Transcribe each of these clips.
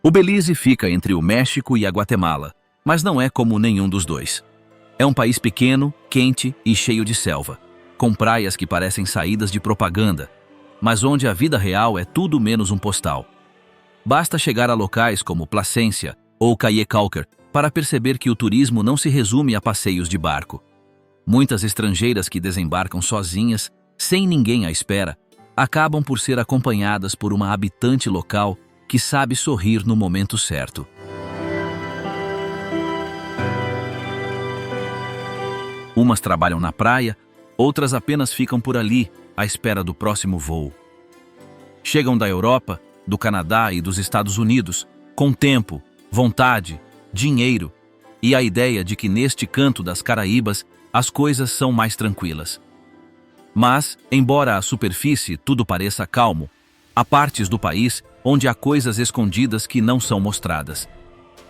O Belize fica entre o México e a Guatemala, mas não é como nenhum dos dois. É um país pequeno, quente e cheio de selva, com praias que parecem saídas de propaganda, mas onde a vida real é tudo menos um postal. Basta chegar a locais como Placência ou Caye-Caulker para perceber que o turismo não se resume a passeios de barco. Muitas estrangeiras que desembarcam sozinhas, sem ninguém à espera, acabam por ser acompanhadas por uma habitante local que sabe sorrir no momento certo. Umas trabalham na praia, outras apenas ficam por ali, à espera do próximo voo. Chegam da Europa, do Canadá e dos Estados Unidos, com tempo, vontade, dinheiro e a ideia de que neste canto das Caraíbas as coisas são mais tranquilas. Mas, embora à superfície tudo pareça calmo, há partes do país onde há coisas escondidas que não são mostradas.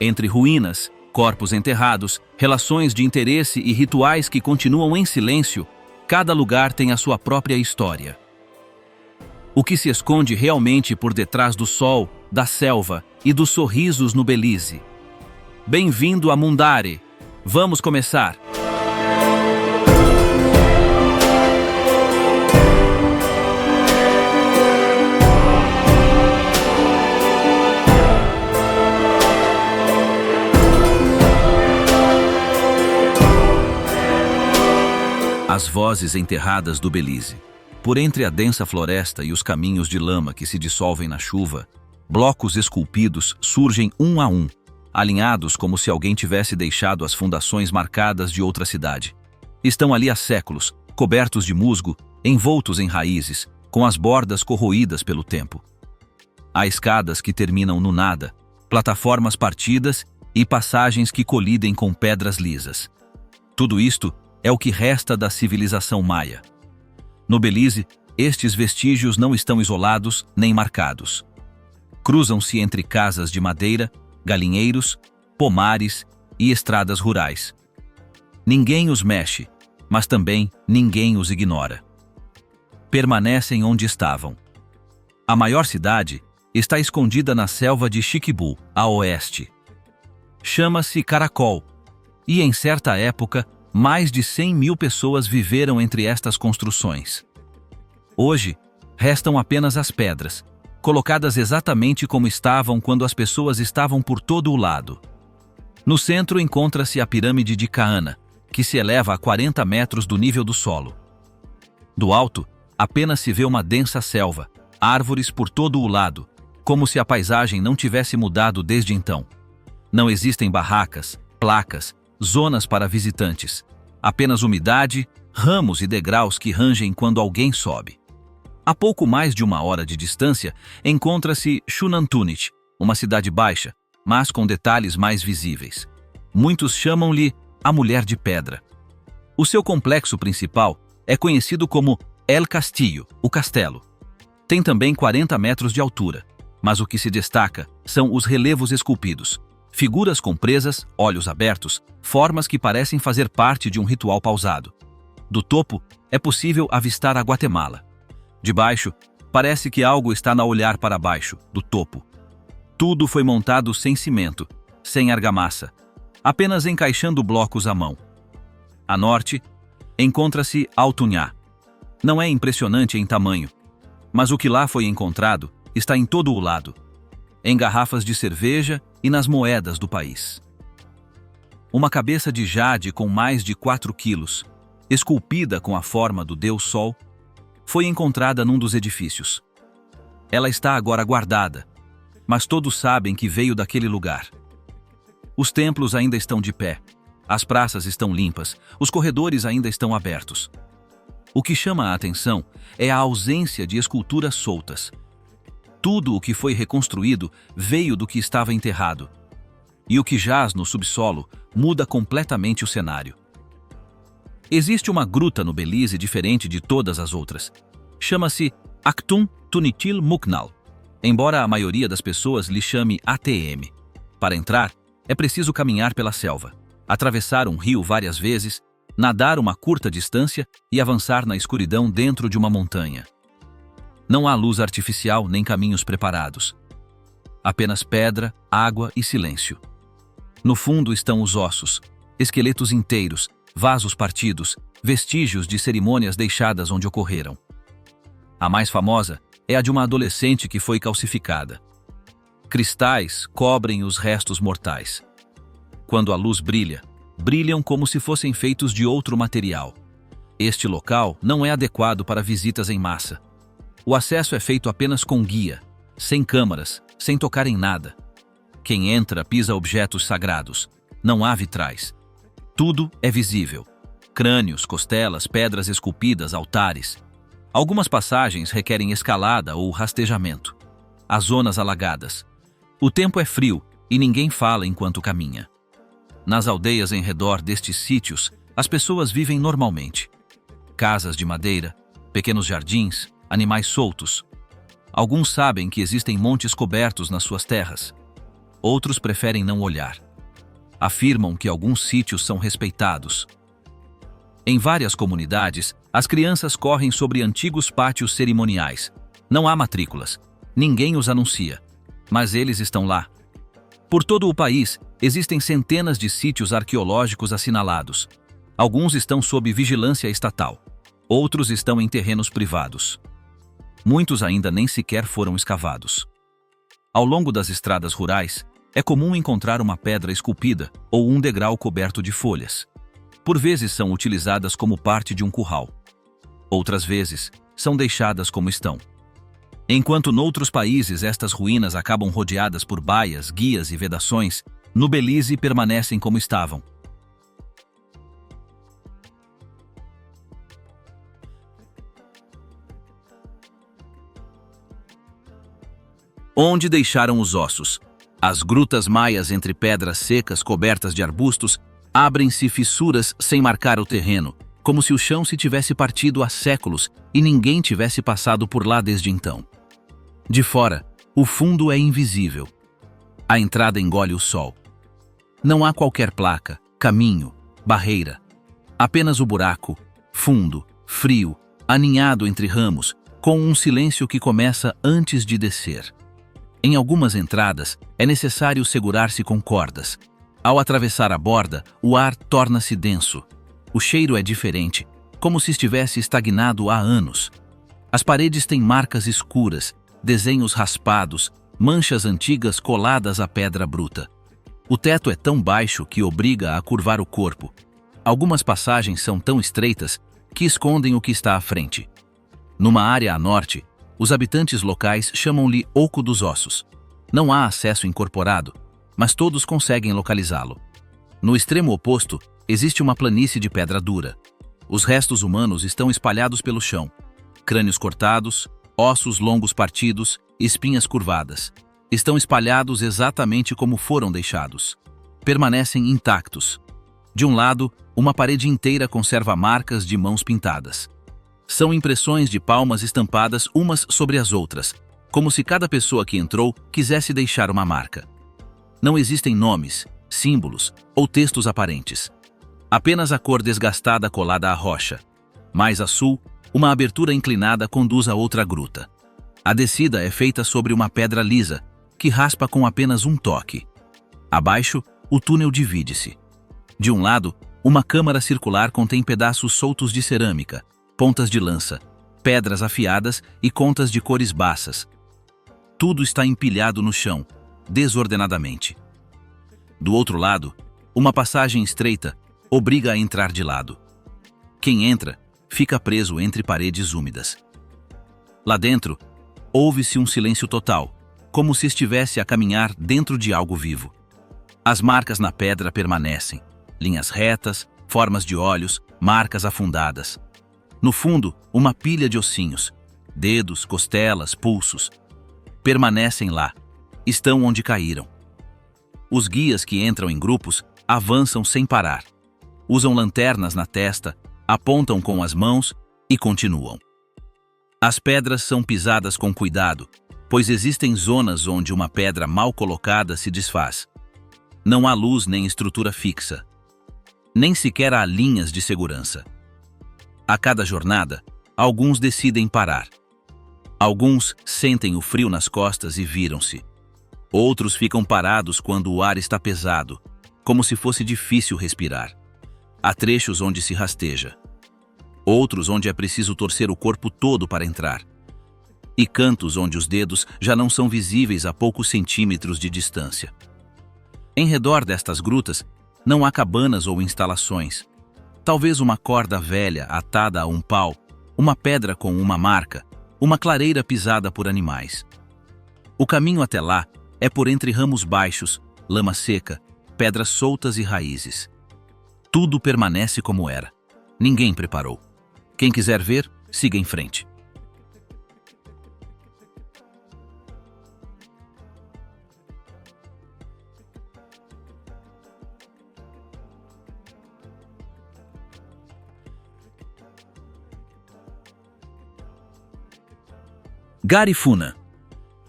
Entre ruínas, corpos enterrados, relações de interesse e rituais que continuam em silêncio, cada lugar tem a sua própria história. O que se esconde realmente por detrás do sol, da selva e dos sorrisos no Belize? Bem-vindo a Mundare! Vamos começar! As vozes enterradas do Belize. Por entre a densa floresta e os caminhos de lama que se dissolvem na chuva, blocos esculpidos surgem um a um, alinhados como se alguém tivesse deixado as fundações marcadas de outra cidade. Estão ali há séculos, cobertos de musgo, envoltos em raízes, com as bordas corroídas pelo tempo. Há escadas que terminam no nada, plataformas partidas e passagens que colidem com pedras lisas. Tudo isto é o que resta da civilização maia. No Belize, estes vestígios não estão isolados nem marcados. Cruzam-se entre casas de madeira, galinheiros, pomares e estradas rurais. Ninguém os mexe, mas também ninguém os ignora. Permanecem onde estavam. A maior cidade está escondida na selva de Chiquibu, a oeste. Chama-se Caracol, e em certa época, mais de 100 mil pessoas viveram entre estas construções. Hoje, restam apenas as pedras, colocadas exatamente como estavam quando as pessoas estavam por todo o lado. No centro encontra-se a pirâmide de Kaana, que se eleva a 40 metros do nível do solo. Do alto, apenas se vê uma densa selva, árvores por todo o lado, como se a paisagem não tivesse mudado desde então. Não existem barracas, placas, zonas para visitantes. Apenas umidade, ramos e degraus que rangem quando alguém sobe. A pouco mais de 1 hora de distância, encontra-se Xunantunich, uma cidade baixa, mas com detalhes mais visíveis. Muitos chamam-lhe a Mulher de Pedra. O seu complexo principal é conhecido como El Castillo, o castelo. Tem também 40 metros de altura, mas o que se destaca são os relevos esculpidos. Figuras com presas, olhos abertos, formas que parecem fazer parte de um ritual pausado. Do topo, é possível avistar a Guatemala. De baixo, parece que algo está a olhar para baixo, do topo. Tudo foi montado sem cimento, sem argamassa, apenas encaixando blocos à mão. A norte, encontra-se Altunhá. Não é impressionante em tamanho, mas o que lá foi encontrado está em todo o lado. Em garrafas de cerveja e nas moedas do país. Uma cabeça de jade com mais de 4 quilos, esculpida com a forma do Deus Sol, foi encontrada num dos edifícios. Ela está agora guardada, mas todos sabem que veio daquele lugar. Os templos ainda estão de pé, as praças estão limpas, os corredores ainda estão abertos. O que chama a atenção é a ausência de esculturas soltas. Tudo o que foi reconstruído veio do que estava enterrado. E o que jaz no subsolo muda completamente o cenário. Existe uma gruta no Belize diferente de todas as outras. Chama-se Actum Tunitil Muknal, embora a maioria das pessoas lhe chame ATM. Para entrar, é preciso caminhar pela selva, atravessar um rio várias vezes, nadar uma curta distância e avançar na escuridão dentro de uma montanha. Não há luz artificial nem caminhos preparados. Apenas pedra, água e silêncio. No fundo estão os ossos, esqueletos inteiros, vasos partidos, vestígios de cerimônias deixadas onde ocorreram. A mais famosa é a de uma adolescente que foi calcificada. Cristais cobrem os restos mortais. Quando a luz brilha, brilham como se fossem feitos de outro material. Este local não é adequado para visitas em massa. O acesso é feito apenas com guia, sem câmaras, sem tocar em nada. Quem entra pisa objetos sagrados. Não há vitrais. Tudo é visível. Crânios, costelas, pedras esculpidas, altares. Algumas passagens requerem escalada ou rastejamento. As zonas alagadas. O tempo é frio e ninguém fala enquanto caminha. Nas aldeias em redor destes sítios, as pessoas vivem normalmente. Casas de madeira, pequenos jardins, animais soltos. Alguns sabem que existem montes cobertos nas suas terras. Outros preferem não olhar. Afirmam que alguns sítios são respeitados. Em várias comunidades, as crianças correm sobre antigos pátios cerimoniais. Não há matrículas. Ninguém os anuncia. Mas eles estão lá. Por todo o país, existem centenas de sítios arqueológicos assinalados. Alguns estão sob vigilância estatal. Outros estão em terrenos privados. Muitos ainda nem sequer foram escavados. Ao longo das estradas rurais, é comum encontrar uma pedra esculpida ou um degrau coberto de folhas. Por vezes são utilizadas como parte de um curral. Outras vezes, são deixadas como estão. Enquanto noutros países estas ruínas acabam rodeadas por baias, guias e vedações, no Belize permanecem como estavam. Onde deixaram os ossos? As grutas maias entre pedras secas cobertas de arbustos abrem-se fissuras sem marcar o terreno, como se o chão se tivesse partido há séculos e ninguém tivesse passado por lá desde então. De fora, o fundo é invisível. A entrada engole o sol. Não há qualquer placa, caminho, barreira. Apenas o buraco, fundo, frio, aninhado entre ramos, com um silêncio que começa antes de descer. Em algumas entradas, é necessário segurar-se com cordas. Ao atravessar a borda, o ar torna-se denso. O cheiro é diferente, como se estivesse estagnado há anos. As paredes têm marcas escuras, desenhos raspados, manchas antigas coladas à pedra bruta. O teto é tão baixo que obriga a curvar o corpo. Algumas passagens são tão estreitas que escondem o que está à frente. Numa área a norte, os habitantes locais chamam-lhe Oco dos Ossos. Não há acesso incorporado, mas todos conseguem localizá-lo. No extremo oposto, existe uma planície de pedra dura. Os restos humanos estão espalhados pelo chão. Crânios cortados, ossos longos partidos, espinhas curvadas. Estão espalhados exatamente como foram deixados. Permanecem intactos. De um lado, uma parede inteira conserva marcas de mãos pintadas. São impressões de palmas estampadas umas sobre as outras, como se cada pessoa que entrou quisesse deixar uma marca. Não existem nomes, símbolos ou textos aparentes. Apenas a cor desgastada colada à rocha. Mais a sul, uma abertura inclinada conduz a outra gruta. A descida é feita sobre uma pedra lisa, que raspa com apenas um toque. Abaixo, o túnel divide-se. De um lado, uma câmara circular contém pedaços soltos de cerâmica, pontas de lança, pedras afiadas e contas de cores baças. Tudo está empilhado no chão, desordenadamente. Do outro lado, uma passagem estreita obriga a entrar de lado. Quem entra, fica preso entre paredes úmidas. Lá dentro, ouve-se um silêncio total, como se estivesse a caminhar dentro de algo vivo. As marcas na pedra permanecem, linhas retas, formas de olhos, marcas afundadas. No fundo, uma pilha de ossinhos, dedos, costelas, pulsos. Permanecem lá, estão onde caíram. Os guias que entram em grupos avançam sem parar. Usam lanternas na testa, apontam com as mãos e continuam. As pedras são pisadas com cuidado, pois existem zonas onde uma pedra mal colocada se desfaz. Não há luz nem estrutura fixa. Nem sequer há linhas de segurança. A cada jornada, alguns decidem parar. Alguns sentem o frio nas costas e viram-se. Outros ficam parados quando o ar está pesado, como se fosse difícil respirar. Há trechos onde se rasteja. Outros onde é preciso torcer o corpo todo para entrar. E cantos onde os dedos já não são visíveis a poucos centímetros de distância. Em redor destas grutas, não há cabanas ou instalações. Talvez uma corda velha atada a um pau, uma pedra com uma marca, uma clareira pisada por animais. O caminho até lá é por entre ramos baixos, lama seca, pedras soltas e raízes. Tudo permanece como era. Ninguém preparou. Quem quiser ver, siga em frente. Garifuna.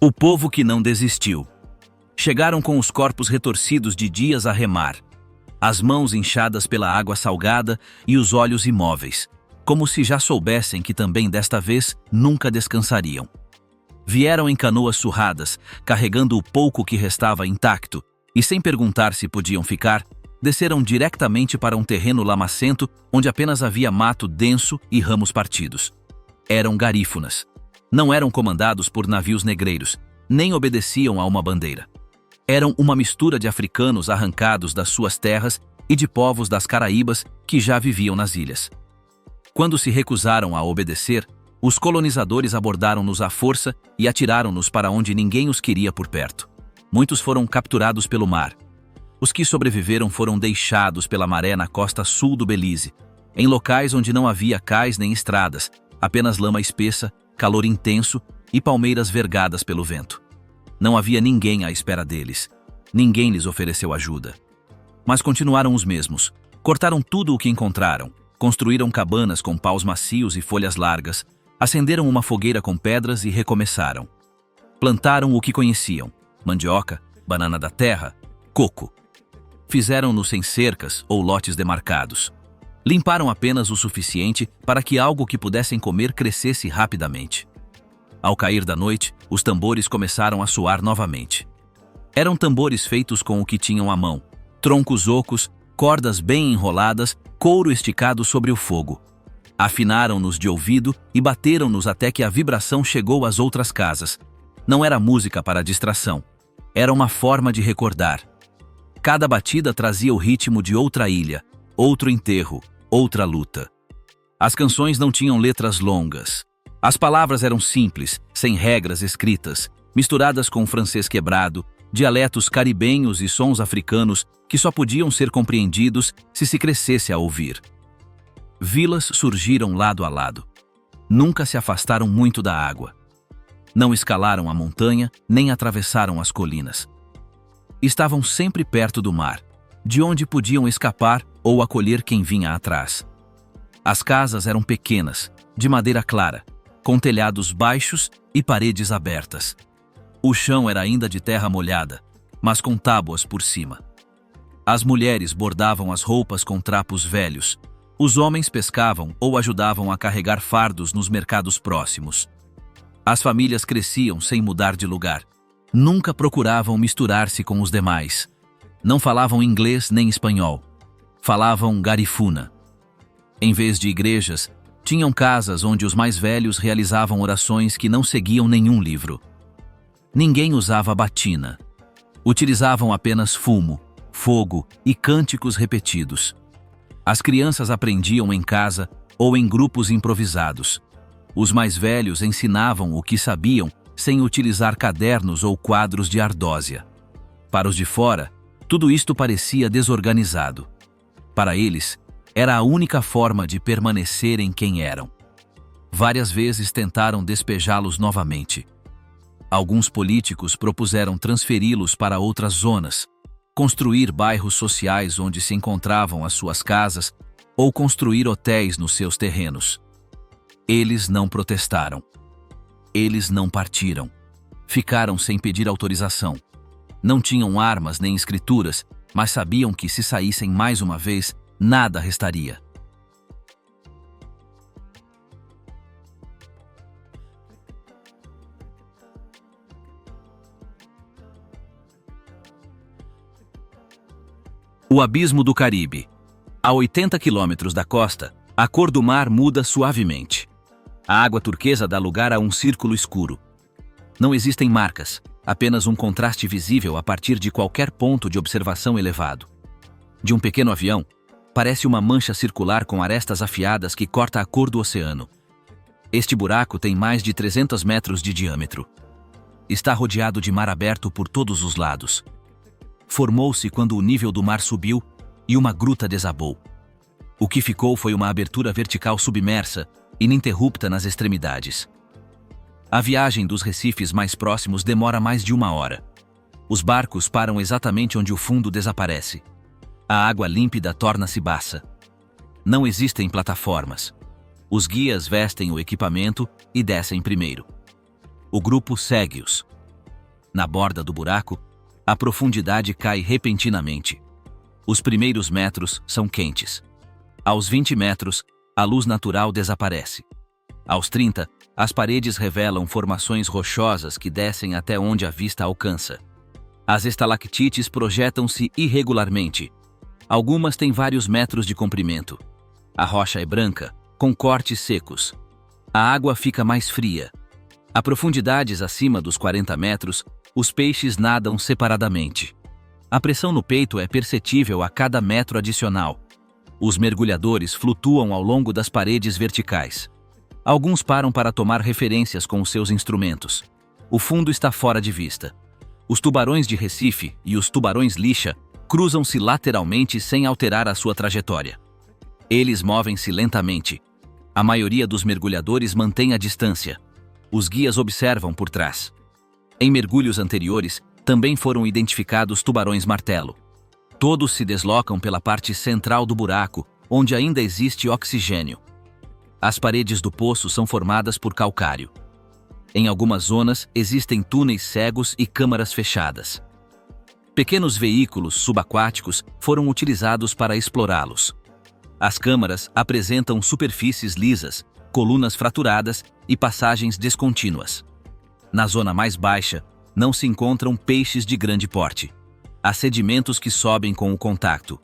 O povo que não desistiu. Chegaram com os corpos retorcidos de dias a remar, as mãos inchadas pela água salgada e os olhos imóveis, como se já soubessem que também desta vez nunca descansariam. Vieram em canoas surradas, carregando o pouco que restava intacto, e sem perguntar se podiam ficar, desceram diretamente para um terreno lamacento onde apenas havia mato denso e ramos partidos. Eram garífunas. Não eram comandados por navios negreiros, nem obedeciam a uma bandeira. Eram uma mistura de africanos arrancados das suas terras e de povos das Caraíbas que já viviam nas ilhas. Quando se recusaram a obedecer, os colonizadores abordaram-nos à força e atiraram-nos para onde ninguém os queria por perto. Muitos foram capturados pelo mar. Os que sobreviveram foram deixados pela maré na costa sul do Belize, em locais onde não havia cais nem estradas, apenas lama espessa, calor intenso e palmeiras vergadas pelo vento. Não havia ninguém à espera deles. Ninguém lhes ofereceu ajuda. Mas continuaram os mesmos. Cortaram tudo o que encontraram. Construíram cabanas com paus macios e folhas largas. Acenderam uma fogueira com pedras e recomeçaram. Plantaram o que conheciam: mandioca, banana da terra, coco. Fizeram-no sem cercas ou lotes demarcados. Limparam apenas o suficiente para que algo que pudessem comer crescesse rapidamente. Ao cair da noite, os tambores começaram a soar novamente. Eram tambores feitos com o que tinham à mão: troncos ocos, cordas bem enroladas, couro esticado sobre o fogo. Afinaram-nos de ouvido e bateram-nos até que a vibração chegou às outras casas. Não era música para distração. Era uma forma de recordar. Cada batida trazia o ritmo de outra ilha, outro enterro, outra luta. As canções não tinham letras longas. As palavras eram simples, sem regras escritas, misturadas com francês quebrado, dialetos caribenhos e sons africanos que só podiam ser compreendidos se crescesse a ouvir. Vilas surgiram lado a lado. Nunca se afastaram muito da água. Não escalaram a montanha, nem atravessaram as colinas. Estavam sempre perto do mar, de onde podiam escapar ou acolher quem vinha atrás. As casas eram pequenas, de madeira clara, com telhados baixos e paredes abertas. O chão era ainda de terra molhada, mas com tábuas por cima. As mulheres bordavam as roupas com trapos velhos. Os homens pescavam ou ajudavam a carregar fardos nos mercados próximos. As famílias cresciam sem mudar de lugar. Nunca procuravam misturar-se com os demais. Não falavam inglês nem espanhol. Falavam garifuna. Em vez de igrejas, tinham casas onde os mais velhos realizavam orações que não seguiam nenhum livro. Ninguém usava batina. Utilizavam apenas fumo, fogo e cânticos repetidos. As crianças aprendiam em casa ou em grupos improvisados. Os mais velhos ensinavam o que sabiam sem utilizar cadernos ou quadros de ardósia. Para os de fora, tudo isto parecia desorganizado. Para eles, era a única forma de permanecerem quem eram. Várias vezes tentaram despejá-los novamente. Alguns políticos propuseram transferi-los para outras zonas, construir bairros sociais onde se encontravam as suas casas ou construir hotéis nos seus terrenos. Eles não protestaram. Eles não partiram. Ficaram sem pedir autorização. Não tinham armas nem escrituras, mas sabiam que se saíssem mais uma vez, nada restaria. O abismo do Caribe. A 80 quilômetros da costa, a cor do mar muda suavemente. A água turquesa dá lugar a um círculo escuro. Não existem marcas, apenas um contraste visível a partir de qualquer ponto de observação elevado. De um pequeno avião, parece uma mancha circular com arestas afiadas que corta a cor do oceano. Este buraco tem mais de 300 metros de diâmetro. Está rodeado de mar aberto por todos os lados. Formou-se quando o nível do mar subiu e uma gruta desabou. O que ficou foi uma abertura vertical submersa, ininterrupta nas extremidades. A viagem dos recifes mais próximos demora mais de 1 hora. Os barcos param exatamente onde o fundo desaparece. A água límpida torna-se baça. Não existem plataformas. Os guias vestem o equipamento e descem primeiro. O grupo segue-os. Na borda do buraco, a profundidade cai repentinamente. Os primeiros metros são quentes. Aos 20 metros, a luz natural desaparece. Aos 30, as paredes revelam formações rochosas que descem até onde a vista alcança. As estalactites projetam-se irregularmente. Algumas têm vários metros de comprimento. A rocha é branca, com cortes secos. A água fica mais fria. A profundidades acima dos 40 metros, os peixes nadam separadamente. A pressão no peito é perceptível a cada metro adicional. Os mergulhadores flutuam ao longo das paredes verticais. Alguns param para tomar referências com os seus instrumentos. O fundo está fora de vista. Os tubarões de Recife e os tubarões lixa cruzam-se lateralmente sem alterar a sua trajetória. Eles movem-se lentamente. A maioria dos mergulhadores mantém a distância. Os guias observam por trás. Em mergulhos anteriores, também foram identificados tubarões martelo. Todos se deslocam pela parte central do buraco, onde ainda existe oxigênio. As paredes do poço são formadas por calcário. Em algumas zonas, existem túneis cegos e câmaras fechadas. Pequenos veículos subaquáticos foram utilizados para explorá-los. As câmaras apresentam superfícies lisas, colunas fraturadas e passagens descontínuas. Na zona mais baixa, não se encontram peixes de grande porte. Há sedimentos que sobem com o contato.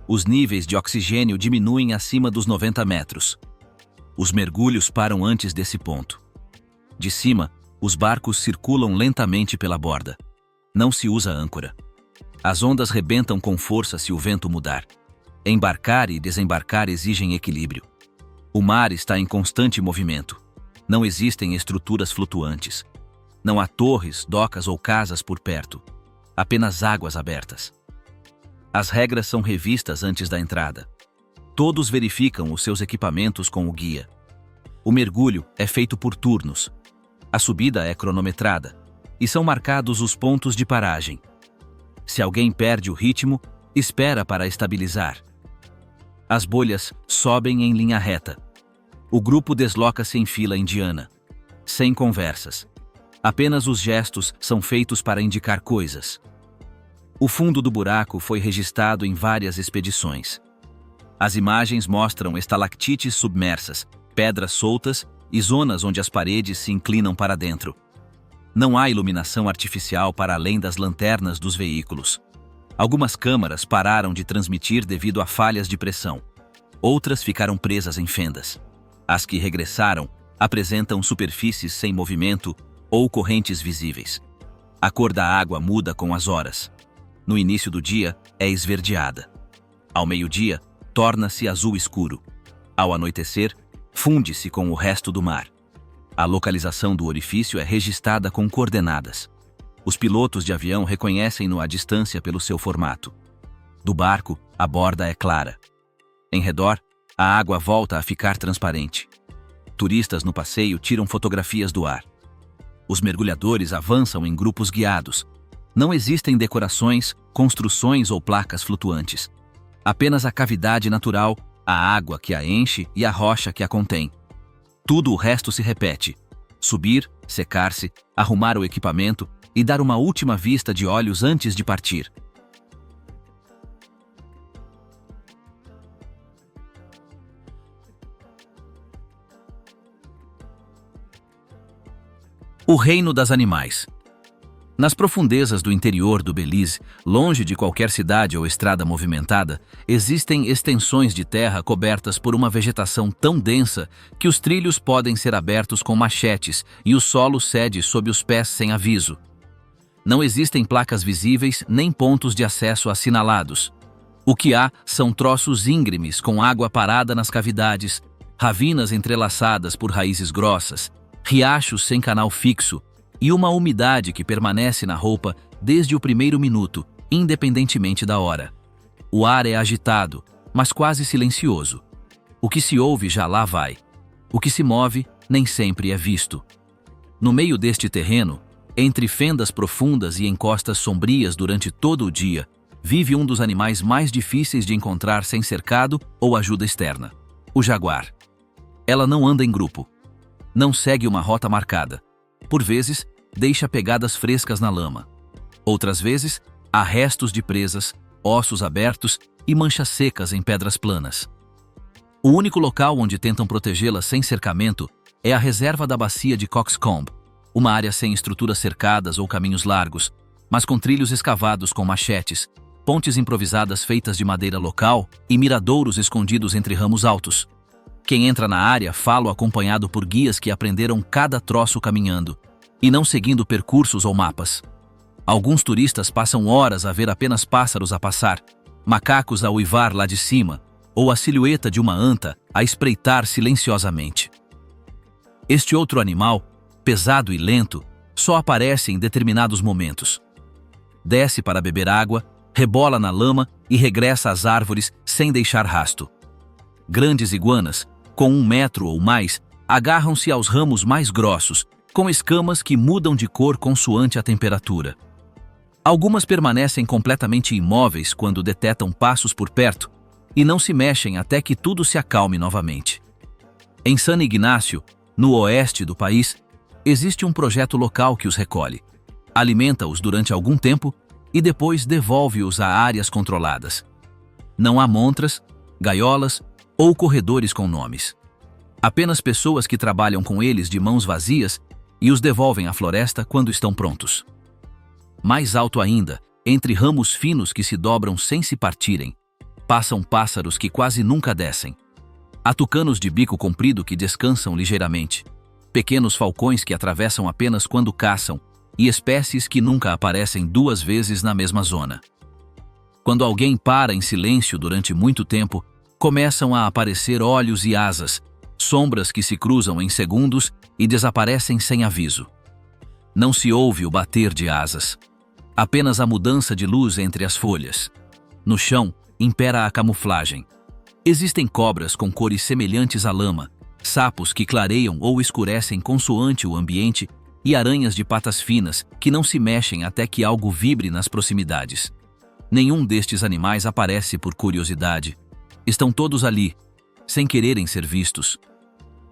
Os níveis de oxigênio diminuem acima dos 90 metros. Os mergulhos param antes desse ponto. De cima, os barcos circulam lentamente pela borda. Não se usa âncora. As ondas rebentam com força se o vento mudar. Embarcar e desembarcar exigem equilíbrio. O mar está em constante movimento. Não existem estruturas flutuantes. Não há torres, docas ou casas por perto. Apenas águas abertas. As regras são revistas antes da entrada. Todos verificam os seus equipamentos com o guia. O mergulho é feito por turnos. A subida é cronometrada. E são marcados os pontos de paragem. Se alguém perde o ritmo, espera para estabilizar. As bolhas sobem em linha reta. O grupo desloca-se em fila indiana. Sem conversas. Apenas os gestos são feitos para indicar coisas. O fundo do buraco foi registrado em várias expedições. As imagens mostram estalactites submersas, pedras soltas e zonas onde as paredes se inclinam para dentro. Não há iluminação artificial para além das lanternas dos veículos. Algumas câmaras pararam de transmitir devido a falhas de pressão. Outras ficaram presas em fendas. As que regressaram apresentam superfícies sem movimento ou correntes visíveis. A cor da água muda com as horas. No início do dia, é esverdeada. Ao meio-dia, torna-se azul escuro. Ao anoitecer, funde-se com o resto do mar. A localização do orifício é registrada com coordenadas. Os pilotos de avião reconhecem-no à distância pelo seu formato. Do barco, a borda é clara. Em redor, a água volta a ficar transparente. Turistas no passeio tiram fotografias do ar. Os mergulhadores avançam em grupos guiados. Não existem decorações, construções ou placas flutuantes. Apenas a cavidade natural, a água que a enche e a rocha que a contém. Tudo o resto se repete. Subir, secar-se, arrumar o equipamento e dar uma última vista de olhos antes de partir. O reino das animais. Nas profundezas do interior do Belize, longe de qualquer cidade ou estrada movimentada, existem extensões de terra cobertas por uma vegetação tão densa que os trilhos podem ser abertos com machetes e o solo cede sob os pés sem aviso. Não existem placas visíveis nem pontos de acesso assinalados. O que há são troços íngremes com água parada nas cavidades, ravinas entrelaçadas por raízes grossas, riachos sem canal fixo e uma umidade que permanece na roupa desde o primeiro minuto, independentemente da hora. O ar é agitado, mas quase silencioso. O que se ouve já lá vai. O que se move nem sempre é visto. No meio deste terreno, entre fendas profundas e encostas sombrias durante todo o dia, vive um dos animais mais difíceis de encontrar sem cercado ou ajuda externa: o jaguar. Ela não anda em grupo. Não segue uma rota marcada. Por vezes, deixa pegadas frescas na lama. Outras vezes, há restos de presas, ossos abertos e manchas secas em pedras planas. O único local onde tentam protegê-la sem cercamento é a reserva da bacia de Coxcomb, uma área sem estruturas cercadas ou caminhos largos, mas com trilhos escavados com machetes, pontes improvisadas feitas de madeira local e miradouros escondidos entre ramos altos. Quem entra na área fala acompanhado por guias que aprenderam cada troço caminhando, e não seguindo percursos ou mapas. Alguns turistas passam horas a ver apenas pássaros a passar, macacos a uivar lá de cima, ou a silhueta de uma anta a espreitar silenciosamente. Este outro animal, pesado e lento, só aparece em determinados momentos. Desce para beber água, rebola na lama e regressa às árvores sem deixar rasto. Grandes iguanas, com 1 metro ou mais, agarram-se aos ramos mais grossos, com escamas que mudam de cor consoante a temperatura. Algumas permanecem completamente imóveis quando detectam passos por perto e não se mexem até que tudo se acalme novamente. Em San Ignacio, no oeste do país, existe um projeto local que os recolhe, alimenta-os durante algum tempo e depois devolve-os a áreas controladas. Não há montras, gaiolas ou corredores com nomes. Apenas pessoas que trabalham com eles de mãos vazias e os devolvem à floresta quando estão prontos. Mais alto ainda, entre ramos finos que se dobram sem se partirem, passam pássaros que quase nunca descem. Há tucanos de bico comprido que descansam ligeiramente, pequenos falcões que atravessam apenas quando caçam e espécies que nunca aparecem 2 vezes na mesma zona. Quando alguém para em silêncio durante muito tempo, começam a aparecer olhos e asas, sombras que se cruzam em segundos e desaparecem sem aviso. Não se ouve o bater de asas, apenas a mudança de luz entre as folhas. No chão, impera a camuflagem. Existem cobras com cores semelhantes à lama, sapos que clareiam ou escurecem consoante o ambiente e aranhas de patas finas que não se mexem até que algo vibre nas proximidades. Nenhum destes animais aparece por curiosidade. Estão todos ali, sem quererem ser vistos.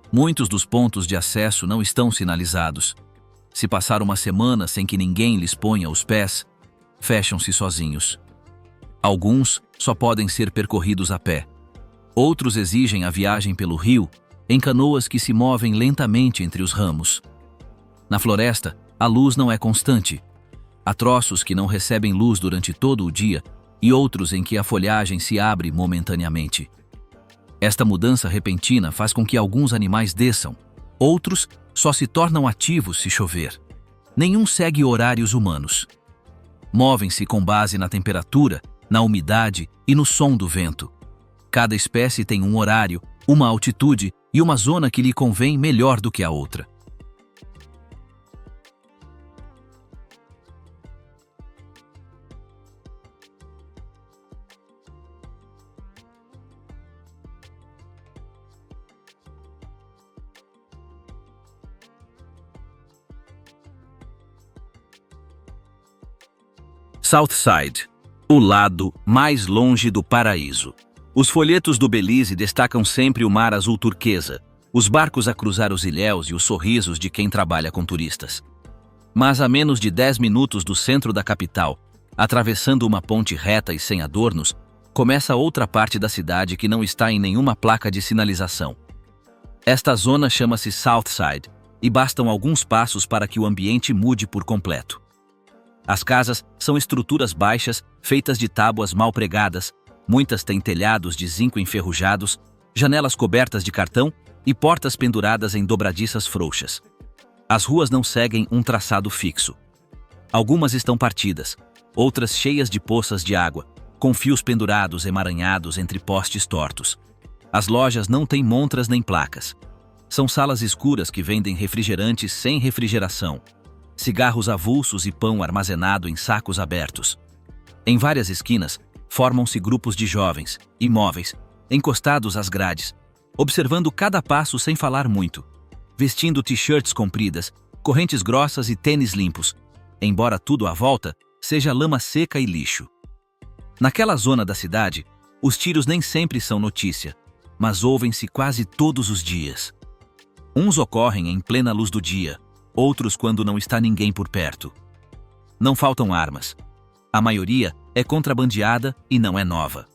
Muitos dos pontos de acesso não estão sinalizados. Se passar uma semana sem que ninguém lhes ponha os pés, fecham-se sozinhos. Alguns só podem ser percorridos a pé. Outros exigem a viagem pelo rio, em canoas que se movem lentamente entre os ramos. Na floresta, a luz não é constante. Há troços que não recebem luz durante todo o dia e outros em que a folhagem se abre momentaneamente. Esta mudança repentina faz com que alguns animais desçam, outros só se tornam ativos se chover. Nenhum segue horários humanos. Movem-se com base na temperatura, na umidade e no som do vento. Cada espécie tem um horário, uma altitude e uma zona que lhe convém melhor do que a outra. Southside, o lado mais longe do paraíso. Os folhetos do Belize destacam sempre o mar azul turquesa, os barcos a cruzar os ilhéus e os sorrisos de quem trabalha com turistas. Mas a menos de 10 minutos do centro da capital, atravessando uma ponte reta e sem adornos, começa outra parte da cidade que não está em nenhuma placa de sinalização. Esta zona chama-se Southside e bastam alguns passos para que o ambiente mude por completo. As casas são estruturas baixas, feitas de tábuas mal pregadas, muitas têm telhados de zinco enferrujados, janelas cobertas de cartão e portas penduradas em dobradiças frouxas. As ruas não seguem um traçado fixo. Algumas estão partidas, outras cheias de poças de água, com fios pendurados emaranhados entre postes tortos. As lojas não têm montras nem placas. São salas escuras que vendem refrigerantes sem refrigeração, cigarros avulsos e pão armazenado em sacos abertos. Em várias esquinas, formam-se grupos de jovens, imóveis, encostados às grades, observando cada passo sem falar muito, vestindo t-shirts compridas, correntes grossas e tênis limpos, embora tudo à volta seja lama seca e lixo. Naquela zona da cidade, os tiros nem sempre são notícia, mas ouvem-se quase todos os dias. Uns ocorrem em plena luz do dia, outros quando não está ninguém por perto. Não faltam armas. A maioria é contrabandeada e não é nova.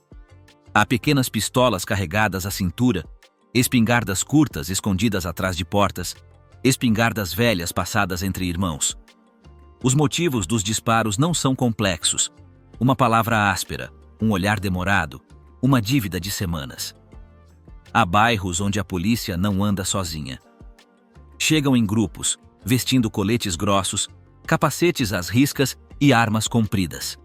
Há pequenas pistolas carregadas à cintura, espingardas curtas escondidas atrás de portas, espingardas velhas passadas entre irmãos. Os motivos dos disparos não são complexos. Uma palavra áspera, um olhar demorado, uma dívida de semanas. Há bairros onde a polícia não anda sozinha. Chegam em grupos, vestindo coletes grossos, capacetes às riscas e armas compridas.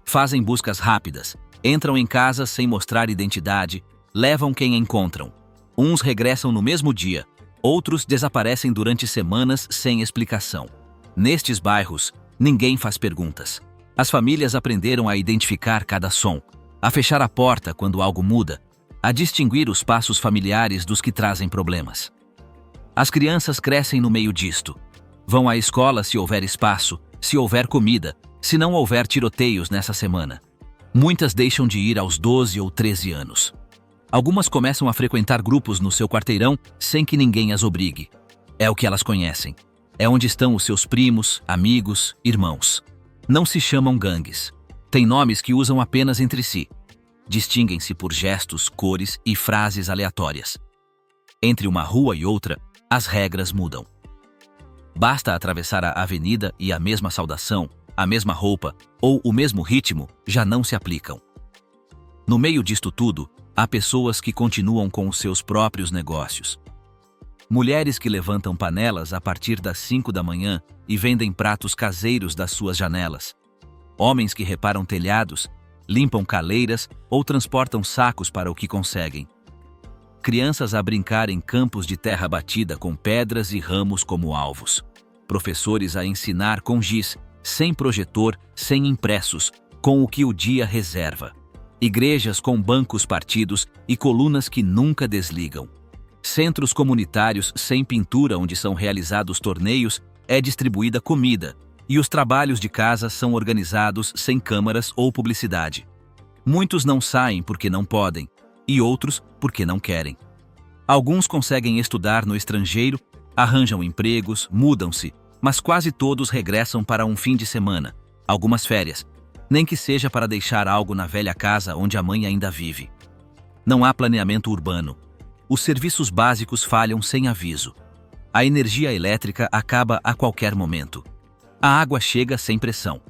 Fazem buscas rápidas, entram em casas sem mostrar identidade, levam quem encontram. Uns regressam no mesmo dia, outros desaparecem durante semanas sem explicação. Nestes bairros, ninguém faz perguntas. As famílias aprenderam a identificar cada som, a fechar a porta quando algo muda, a distinguir os passos familiares dos que trazem problemas. As crianças crescem no meio disto. Vão à escola se houver espaço, se houver comida, se não houver tiroteios nessa semana. Muitas deixam de ir aos 12 ou 13 anos. Algumas começam a frequentar grupos no seu quarteirão sem que ninguém as obrigue. É o que elas conhecem. É onde estão os seus primos, amigos, irmãos. Não se chamam gangues. Têm nomes que usam apenas entre si. Distinguem-se por gestos, cores e frases aleatórias. Entre uma rua e outra, as regras mudam. Basta atravessar a avenida e a mesma saudação, a mesma roupa ou o mesmo ritmo já não se aplicam. No meio disto tudo, há pessoas que continuam com os seus próprios negócios. Mulheres que levantam panelas a partir das 5 da manhã e vendem pratos caseiros das suas janelas. Homens que reparam telhados, limpam caleiras ou transportam sacos para o que conseguem. Crianças a brincar em campos de terra batida com pedras e ramos como alvos. Professores a ensinar com giz, sem projetor, sem impressos, com o que o dia reserva. Igrejas com bancos partidos e colunas que nunca desligam. Centros comunitários sem pintura onde são realizados torneios, é distribuída comida, e os trabalhos de casa são organizados sem câmaras ou publicidade. Muitos não saem porque não podem, e outros porque não querem. Alguns conseguem estudar no estrangeiro, arranjam empregos, mudam-se, mas quase todos regressam para um fim de semana, algumas férias, nem que seja para deixar algo na velha casa onde a mãe ainda vive. Não há planeamento urbano. Os serviços básicos falham sem aviso. A energia elétrica acaba a qualquer momento. A água chega sem pressão.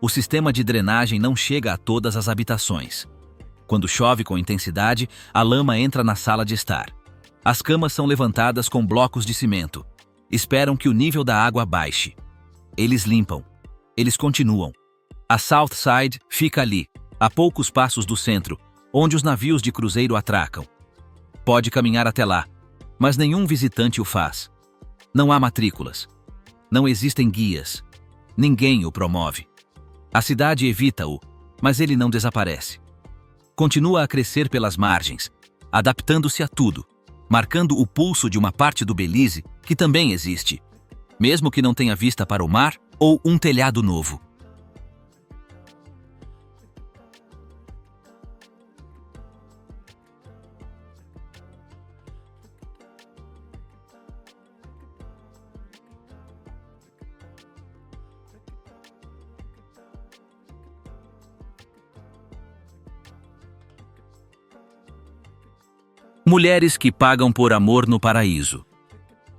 O sistema de drenagem não chega a todas as habitações. Quando chove com intensidade, a lama entra na sala de estar. As camas são levantadas com blocos de cimento. Esperam que o nível da água baixe. Eles limpam. Eles continuam. A South Side fica ali, a poucos passos do centro, onde os navios de cruzeiro atracam. Pode caminhar até lá, mas nenhum visitante o faz. Não há matrículas. Não existem guias. Ninguém o promove. A cidade evita-o, mas ele não desaparece. Continua a crescer pelas margens, adaptando-se a tudo, marcando o pulso de uma parte do Belize que também existe, mesmo que não tenha vista para o mar ou um telhado novo. Mulheres que pagam por amor no paraíso.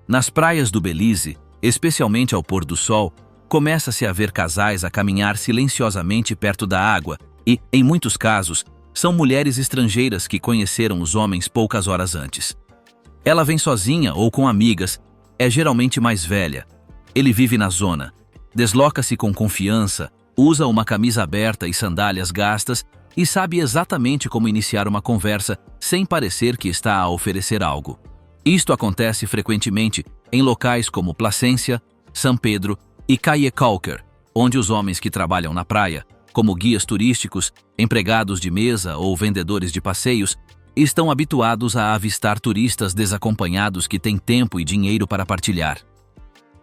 Nas praias do Belize, especialmente ao pôr do sol, começa-se a ver casais a caminhar silenciosamente perto da água e, em muitos casos, são mulheres estrangeiras que conheceram os homens poucas horas antes. Ela vem sozinha ou com amigas, é geralmente mais velha. Ele vive na zona, desloca-se com confiança, usa uma camisa aberta e sandálias gastas e sabe exatamente como iniciar uma conversa sem parecer que está a oferecer algo. Isto acontece frequentemente em locais como Placência, São Pedro e Caye-Caulker, onde os homens que trabalham na praia, como guias turísticos, empregados de mesa ou vendedores de passeios, estão habituados a avistar turistas desacompanhados que têm tempo e dinheiro para partilhar.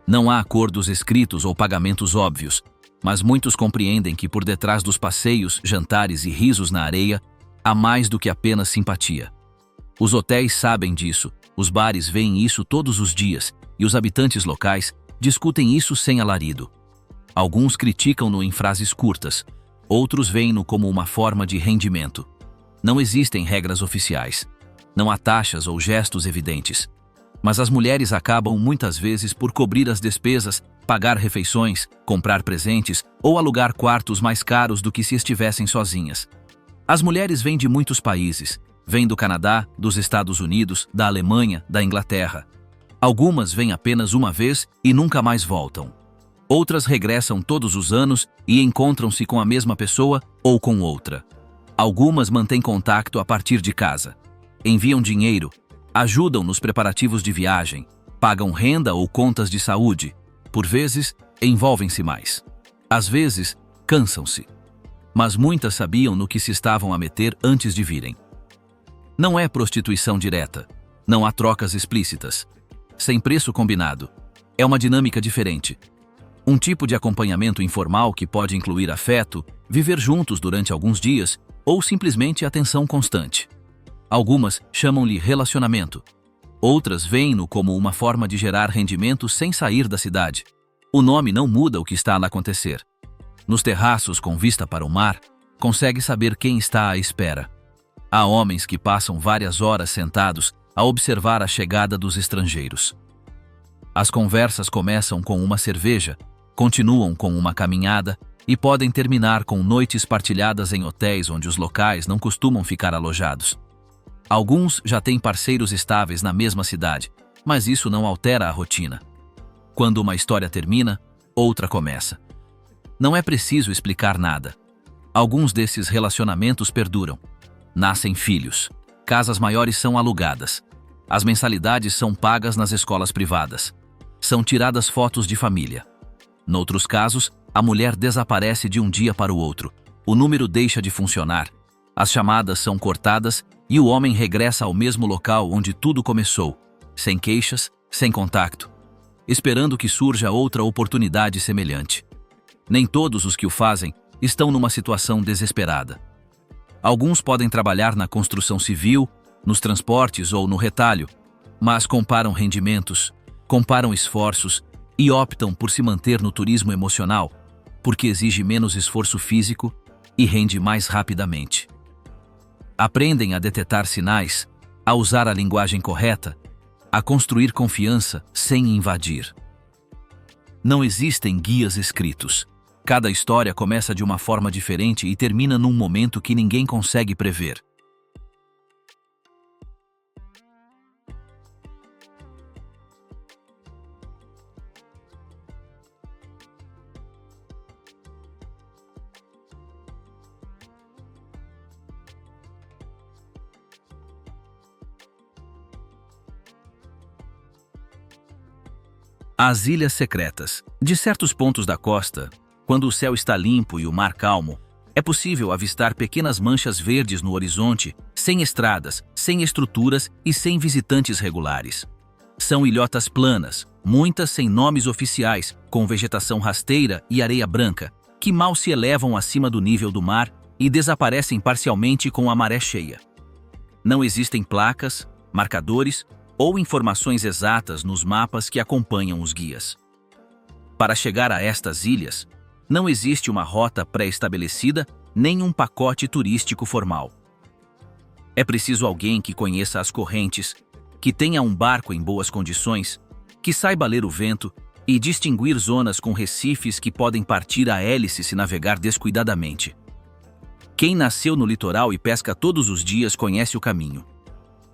Não há acordos escritos ou pagamentos óbvios, mas muitos compreendem que por detrás dos passeios, jantares e risos na areia, há mais do que apenas simpatia. Os hotéis sabem disso, os bares veem isso todos os dias e os habitantes locais discutem isso sem alarido. Alguns criticam-no em frases curtas, outros veem-no como uma forma de rendimento. Não existem regras oficiais. Não há taxas ou gestos evidentes. Mas as mulheres acabam muitas vezes por cobrir as despesas, pagar refeições, comprar presentes ou alugar quartos mais caros do que se estivessem sozinhas. As mulheres vêm de muitos países. Vêm do Canadá, dos Estados Unidos, da Alemanha, da Inglaterra. Algumas vêm apenas uma vez e nunca mais voltam. Outras regressam todos os anos e encontram-se com a mesma pessoa ou com outra. Algumas mantêm contato a partir de casa. Enviam dinheiro, ajudam nos preparativos de viagem, pagam renda ou contas de saúde. Por vezes, envolvem-se mais. Às vezes, cansam-se. Mas muitas sabiam no que se estavam a meter antes de virem. Não é prostituição direta. Não há trocas explícitas. Sem preço combinado. É uma dinâmica diferente. Um tipo de acompanhamento informal que pode incluir afeto, viver juntos durante alguns dias ou simplesmente atenção constante. Algumas chamam-lhe relacionamento. Outras veem-no como uma forma de gerar rendimento sem sair da cidade. O nome não muda o que está a acontecer. Nos terraços com vista para o mar, consegue saber quem está à espera. Há homens que passam várias horas sentados a observar a chegada dos estrangeiros. As conversas começam com uma cerveja, continuam com uma caminhada e podem terminar com noites partilhadas em hotéis onde os locais não costumam ficar alojados. Alguns já têm parceiros estáveis na mesma cidade, mas isso não altera a rotina. Quando uma história termina, outra começa. Não é preciso explicar nada. Alguns desses relacionamentos perduram. Nascem filhos. Casas maiores são alugadas. As mensalidades são pagas nas escolas privadas. São tiradas fotos de família. Noutros casos, a mulher desaparece de um dia para o outro. O número deixa de funcionar. As chamadas são cortadas e o homem regressa ao mesmo local onde tudo começou, sem queixas, sem contato, esperando que surja outra oportunidade semelhante. Nem todos os que o fazem estão numa situação desesperada. Alguns podem trabalhar na construção civil, nos transportes ou no retalho, mas comparam rendimentos, comparam esforços e optam por se manter no turismo emocional, porque exige menos esforço físico e rende mais rapidamente. Aprendem a detectar sinais, a usar a linguagem correta, a construir confiança sem invadir. Não existem guias escritos. Cada história começa de uma forma diferente e termina num momento que ninguém consegue prever. As ilhas secretas. De certos pontos da costa, quando o céu está limpo e o mar calmo, é possível avistar pequenas manchas verdes no horizonte, sem estradas, sem estruturas e sem visitantes regulares. São ilhotas planas, muitas sem nomes oficiais, com vegetação rasteira e areia branca, que mal se elevam acima do nível do mar e desaparecem parcialmente com a maré cheia. Não existem placas, marcadores ou informações exatas nos mapas que acompanham os guias. Para chegar a estas ilhas, não existe uma rota pré-estabelecida nem um pacote turístico formal. É preciso alguém que conheça as correntes, que tenha um barco em boas condições, que saiba ler o vento e distinguir zonas com recifes que podem partir a hélice se navegar descuidadamente. Quem nasceu no litoral e pesca todos os dias conhece o caminho.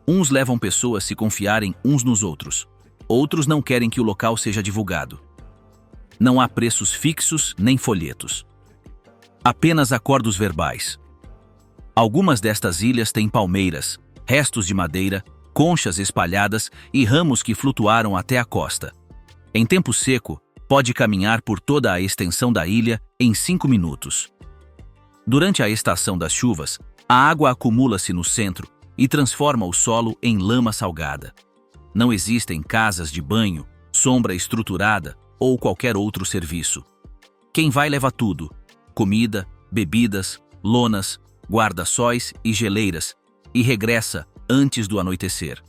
Uns levam pessoas a se confiarem uns nos outros. Outros não querem que o local seja divulgado. Não há preços fixos nem folhetos. Apenas acordos verbais. Algumas destas ilhas têm palmeiras, restos de madeira, conchas espalhadas e ramos que flutuaram até a costa. Em tempo seco, pode caminhar por toda a extensão da ilha em 5 minutos. Durante a estação das chuvas, a água acumula-se no centro e transforma o solo em lama salgada. Não existem casas de banho, sombra estruturada ou qualquer outro serviço. Quem vai leva tudo: comida, bebidas, lonas, guarda-sóis e geleiras, e regressa antes do anoitecer.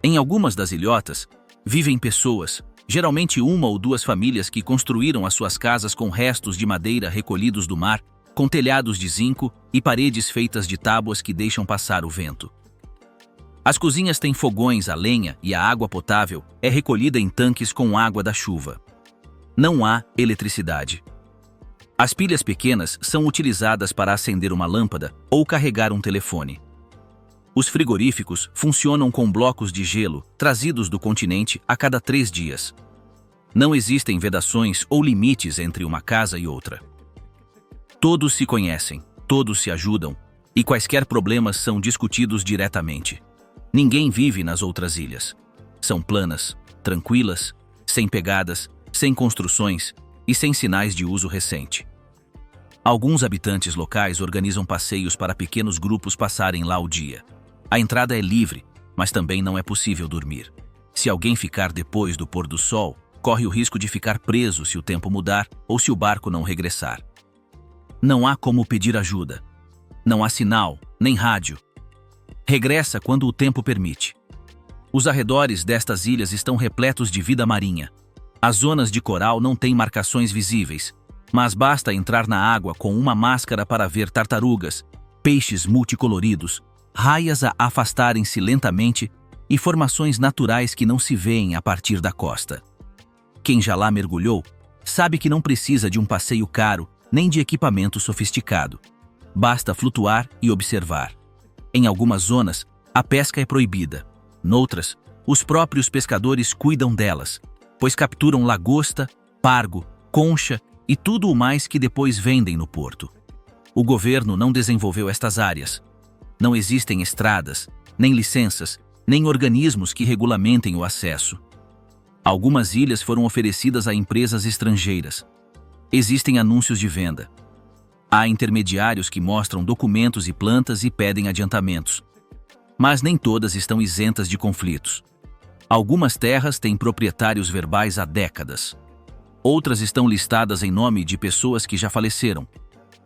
Em algumas das ilhotas, vivem pessoas, geralmente uma ou duas famílias que construíram as suas casas com restos de madeira recolhidos do mar, com telhados de zinco e paredes feitas de tábuas que deixam passar o vento. As cozinhas têm fogões a lenha e a água potável é recolhida em tanques com água da chuva. Não há eletricidade. As pilhas pequenas são utilizadas para acender uma lâmpada ou carregar um telefone. Os frigoríficos funcionam com blocos de gelo trazidos do continente a cada 3 dias. Não existem vedações ou limites entre uma casa e outra. Todos se conhecem, todos se ajudam, e quaisquer problemas são discutidos diretamente. Ninguém vive nas outras ilhas. São planas, tranquilas, sem pegadas, sem construções e sem sinais de uso recente. Alguns habitantes locais organizam passeios para pequenos grupos passarem lá o dia. A entrada é livre, mas também não é possível dormir. Se alguém ficar depois do pôr do sol, corre o risco de ficar preso se o tempo mudar ou se o barco não regressar. Não há como pedir ajuda. Não há sinal, nem rádio. Regressa quando o tempo permite. Os arredores destas ilhas estão repletos de vida marinha. As zonas de coral não têm marcações visíveis, mas basta entrar na água com uma máscara para ver tartarugas, peixes multicoloridos, raias a afastarem-se lentamente e formações naturais que não se veem a partir da costa. Quem já lá mergulhou sabe que não precisa de um passeio caro nem de equipamento sofisticado. Basta flutuar e observar. Em algumas zonas, a pesca é proibida. Noutras, os próprios pescadores cuidam delas, pois capturam lagosta, pargo, concha e tudo o mais que depois vendem no porto. O governo não desenvolveu estas áreas. Não existem estradas, nem licenças, nem organismos que regulamentem o acesso. Algumas ilhas foram oferecidas a empresas estrangeiras. Existem anúncios de venda. Há intermediários que mostram documentos e plantas e pedem adiantamentos. Mas nem todas estão isentas de conflitos. Algumas terras têm proprietários verbais há décadas. Outras estão listadas em nome de pessoas que já faleceram.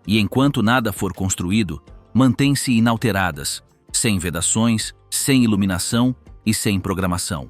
E enquanto nada for construído, mantêm-se inalteradas, sem vedações, sem iluminação e sem programação.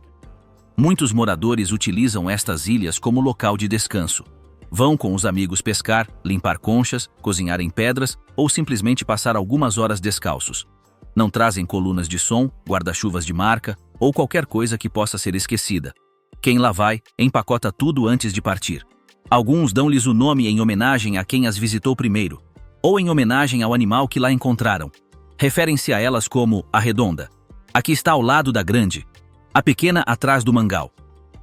Muitos moradores utilizam estas ilhas como local de descanso. Vão com os amigos pescar, limpar conchas, cozinhar em pedras ou simplesmente passar algumas horas descalços. Não trazem colunas de som, guarda-chuvas de marca ou qualquer coisa que possa ser esquecida. Quem lá vai, empacota tudo antes de partir. Alguns dão-lhes o nome em homenagem a quem as visitou primeiro, ou em homenagem ao animal que lá encontraram. Referem-se a elas como a redonda. Aqui está ao lado da grande, a pequena atrás do mangal.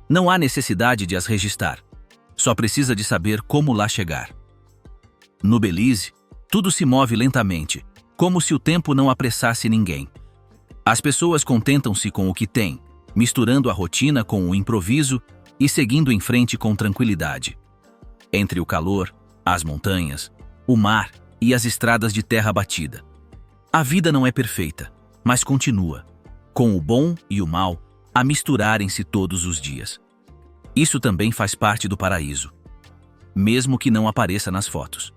Não há necessidade de as registrar. Só precisa de saber como lá chegar. No Belize, tudo se move lentamente, como se o tempo não apressasse ninguém. As pessoas contentam-se com o que têm, misturando a rotina com o improviso e seguindo em frente com tranquilidade. Entre o calor, as montanhas, o mar e as estradas de terra batida. A vida não é perfeita, mas continua, com o bom e o mal a misturarem-se todos os dias. Isso também faz parte do paraíso, mesmo que não apareça nas fotos.